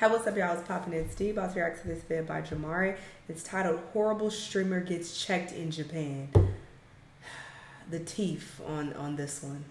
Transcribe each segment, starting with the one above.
Hi, what's up, y'all? It's popping in Steve. About to react to this video by Jamari. It's titled "Horrible Streamer Gets Checked in Japan." The teeth on this one.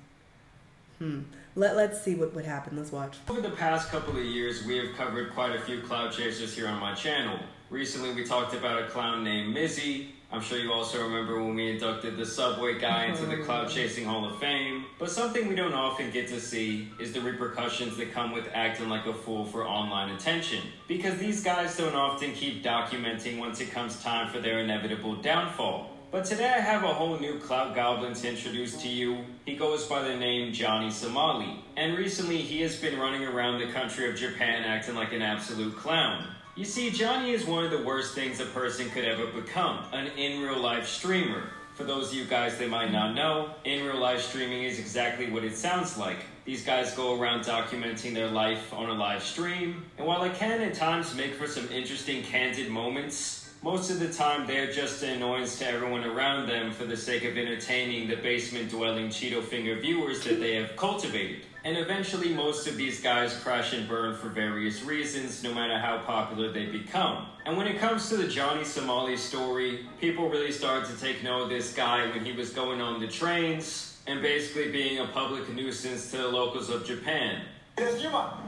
Let's see what would happen. Let's watch. Over the past couple of years, we have covered quite a few cloud chasers here on my channel. Recently, we talked about a clown named Mizzy. I'm sure you also remember when we inducted the Subway guy into the Cloud Chasing Hall of Fame. But something we don't often get to see is the repercussions that come with acting like a fool for online attention. Because these guys don't often keep documenting once it comes time for their inevitable downfall. But today I have a whole new clout goblin to introduce to you. He goes by the name Johnny Somali. And recently he has been running around the country of Japan acting like an absolute clown. You see, Johnny is one of the worst things a person could ever become, an in-real-life streamer. For those of you guys that might not know, in-real-life streaming is exactly what it sounds like. These guys go around documenting their life on a live stream, and while it can at times make for some interesting candid moments, most of the time they're just an annoyance to everyone around them for the sake of entertaining the basement-dwelling Cheeto finger viewers that they have cultivated. And eventually most of these guys crash and burn for various reasons, no matter how popular they become. And when it comes to the Johnny Somali story, people really started to take note of this guy when he was going on the trains and basically being a public nuisance to the locals of Japan. Hiroshima.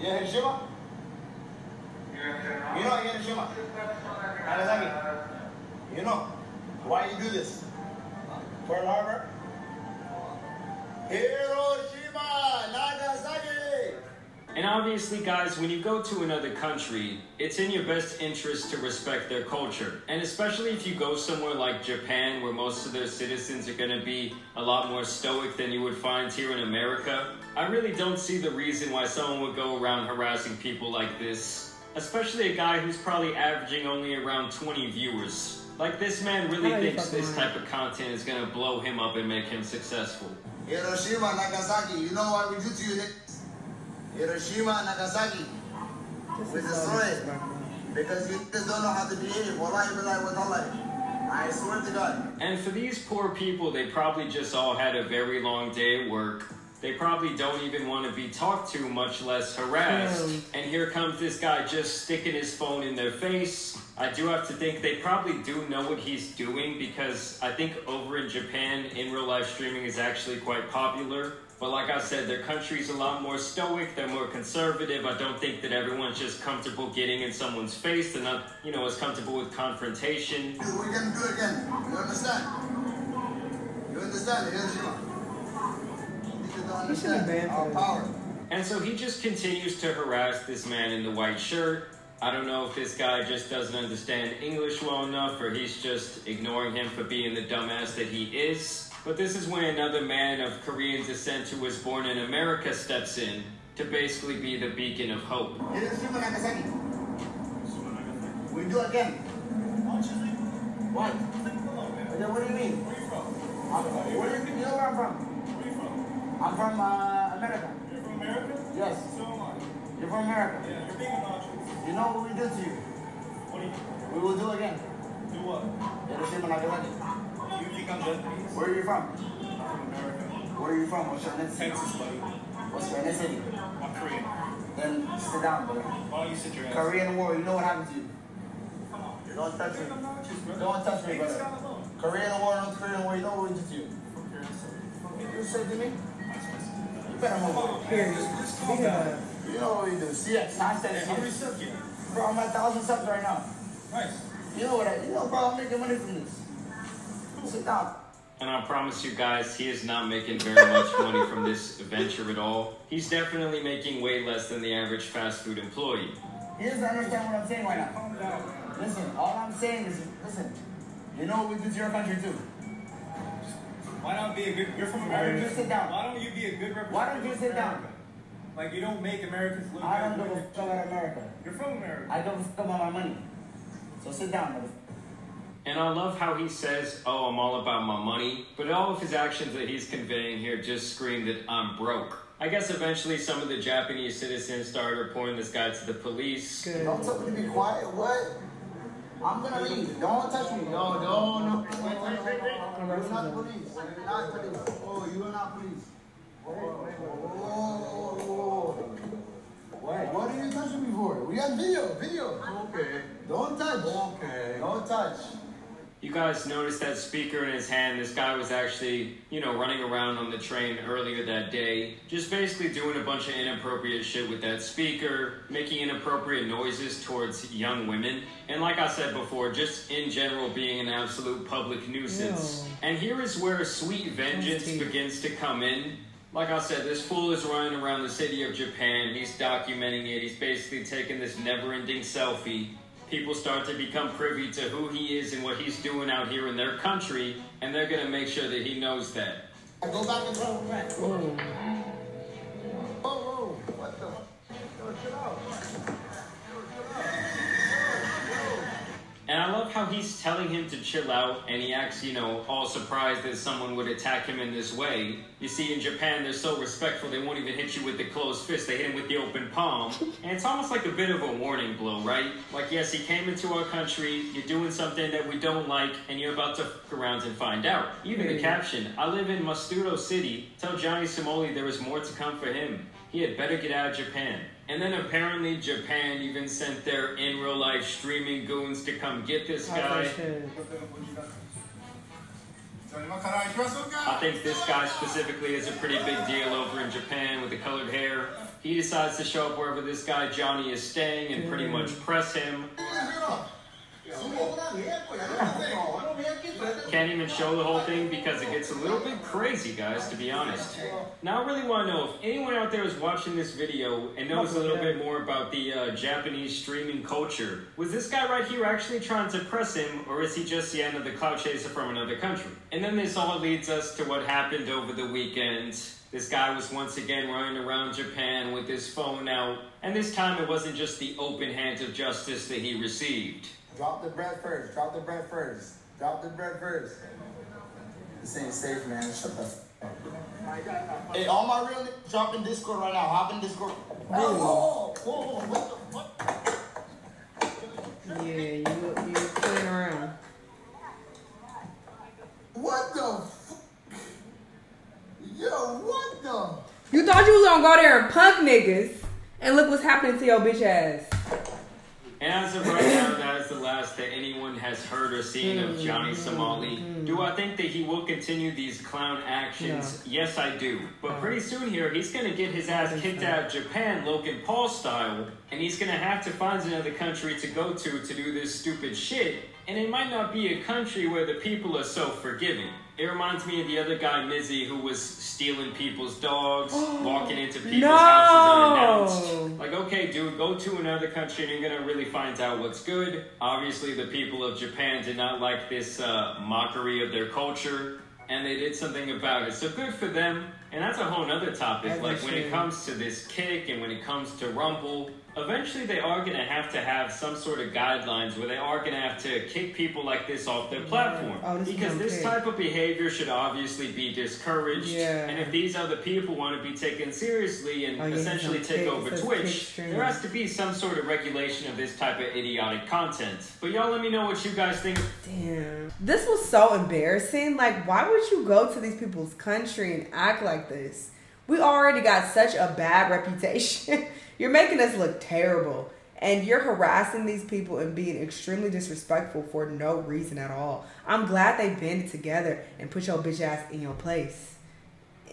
Yeah, Hiroshima. You know Hiroshima. Nagasaki. You know why you do this? Pearl Harbor. Hiroshima, Nagasaki. And obviously, guys, when you go to another country, it's in your best interest to respect their culture. And especially if you go somewhere like Japan, where most of their citizens are going to be a lot more stoic than you would find here in America, I really don't see the reason why someone would go around harassing people like this. Especially a guy who's probably averaging only around 20 viewers. Like, this man really thinks this type of content is going to blow him up and make him successful. Hiroshima, Nagasaki. You know what we do to you? Hiroshima, Nagasaki. We destroy it. Because you just don't know how to behave. I swear to God. And for these poor people, they probably just all had a very long day at work. They probably don't even want to be talked to, much less harassed. And here comes this guy just sticking his phone in their face. I do have to think they probably do know what he's doing, because I think over in Japan, in real life streaming is actually quite popular. But like I said, their country's a lot more stoic, they're more conservative. I don't think that everyone's just comfortable getting in someone's face. They're not, as comfortable with confrontation. We can do it again. You understand? You understand? Hiroshima. You should be banned for power. And so he just continues to harass this man in the white shirt. I don't know if this guy just doesn't understand English well enough, or he's just ignoring him for being the dumbass that he is. But this is when another man of Korean descent who was born in America steps in to basically be the beacon of hope. Hiroshima, Nagasaki. We do again. What? What do you mean? Where do you think you know where I'm from? I'm from America. You're from America? Yes. So am I. You're from America? Yeah, you're being obnoxious. You know what we do to you? What do you do? We will do again. Do what? Hiroshima, Nagasaki. You think I'm Japanese? Where are you from? I'm from America. Where are you from? What's your ethnicity? Texas, buddy. What's your ethnicity? I'm Korean. Then sit down, brother. Why don't you sit your ass? Korean War, you know what happened to you? Come on. Don't touch me. Brother. Don't touch me, Leave this brother. guy alone. Korean War, North Korean War, you know what we did to you? You said to me? You better move on. Here, Just calm down. You know what we do? CX, hashtag How many CX. subs you? Bro, I'm at 1,000 subs right now. Nice. You know, bro, I'm making money from this. Sit down. And I promise you guys, he is not making very much money from this venture at all. He's definitely making way less than the average fast food employee. You just understand what I'm saying right now. Calm down. Listen, all I'm saying is, listen, you know what we do to your country too. Why not be a good... You're from Why America. don't you sit down? Why don't you be a good representative? Why don't you sit down? America? Like, you don't make Americans look I don't good. give a fuck about America. You're from America. I give a fuck about my money. So sit down, motherfucker. And I love how he says, oh, I'm all about my money. But all of his actions that he's conveying here just scream that I'm broke. I guess eventually some of the Japanese citizens started reporting this guy to the police. Good. Don't tell me to be quiet. What? I'm gonna leave. Don't touch me. No, don't. You're not police. You're not police. Oh, you are not police. Oh. What are you touching me for? We got video. Okay. Don't touch. Okay. Don't touch. You guys noticed that speaker in his hand. This guy was actually, running around on the train earlier that day, just basically doing a bunch of inappropriate shit with that speaker, making inappropriate noises towards young women, and like I said before, just in general being an absolute public nuisance. Ew. And here is where sweet vengeance begins to come in. Like I said, this fool is running around the city of Japan. He's documenting it. He's basically taking this never-ending selfie. People start to become privy to who he is and what he's doing out here in their country, and they're going to make sure that he knows that. Go back and throw it back. Whoa. What the? Chill out. And I love how he's telling him to chill out, and he acts, all surprised that someone would attack him in this way. You see, in Japan, they're so respectful, they won't even hit you with the closed fist. They hit him with the open palm. And it's almost like a bit of a warning blow, right? Like, yes, he came into our country, you're doing something that we don't like, and you're about to fuck around and find out. Even the caption, I live in Masturo City. Tell Johnny Somoli there is more to come for him. He had better get out of Japan. And then apparently Japan even sent their in real life streaming goons to come get this guy. I think this guy specifically is a pretty big deal over in Japan with the colored hair. He decides to show up wherever this guy Johnny is staying and pretty much press him. Can't even show the whole thing because it gets a little bit crazy, guys, to be honest. Now I really want to know if anyone out there is watching this video and knows a little bit more about the Japanese streaming culture. Was this guy right here actually trying to press him, or is he just the end of the clout chaser from another country? And then this all leads us to what happened over the weekend. This guy was once again running around Japan with his phone out, and this time it wasn't just the open hands of justice that he received. Drop the bread first. This ain't safe, man. Shut the f*** up. Hey, all my real niggas drop in Discord right now. Hop in Discord. Whoa. What the fuck? Yeah, you playing around. What the fuck? Yo, what the? You thought you was gonna go there and punk niggas, and look what's happening to your bitch ass. And as of right now, that is the last that anyone has heard or seen of Johnny Somali. Do I think that he will continue these clown actions? No. Yes, I do. But pretty soon here, he's going to get his ass kicked out of Japan, Logan Paul style, and he's going to have to find another country to go to do this stupid shit. And it might not be a country where the people are so forgiving. It reminds me of the other guy, Mizzy, who was stealing people's dogs, walking into people's houses unannounced. Like, okay, dude, go to another country and you're going to really find out what's good. Obviously, the people of Japan did not like this mockery of their culture, and they did something about it. So good for them. And that's a whole other topic. Like, when it comes to this kick and when it comes to Rumble, eventually they are going to have some sort of guidelines where they are going to have to kick people like this off their platform. Because this type of behavior should obviously be discouraged. And if these other people want to be taken seriously and essentially take over Twitch, there has to be some sort of regulation of this type of idiotic content. But y'all let me know what you guys think. Damn. This was so embarrassing. Like, why would you go to these people's country and act like this? We already got such a bad reputation. You're making us look terrible. And you're harassing these people and being extremely disrespectful for no reason at all. I'm glad they banded together and put your bitch ass in your place.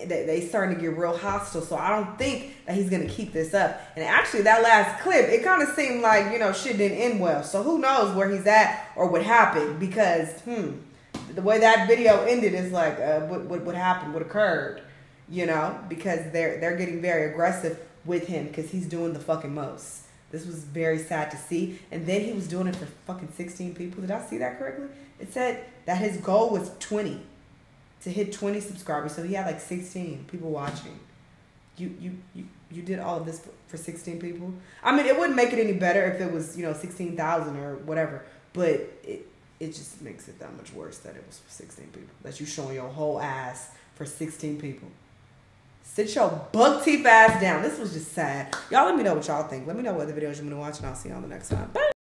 They starting to get real hostile. So I don't think that he's going to keep this up. And actually, that last clip, it kind of seemed like, shit didn't end well. So who knows where he's at or what happened. Because, the way that video ended is like, what happened, what occurred. Because they're getting very aggressive with him because he's doing the fucking most. This was very sad to see. And then he was doing it for fucking 16 people. Did I see that correctly? It said that his goal was 20. To hit 20 subscribers. So he had like 16 people watching. You did all of this for 16 people? I mean, it wouldn't make it any better if it was, 16,000 or whatever. But it just makes it that much worse that it was for 16 people. That you showing your whole ass for 16 people. Sit your buck teeth ass down. This was just sad. Y'all let me know what y'all think. Let me know what other videos you want to watch, and I'll see you on the next time. Bye.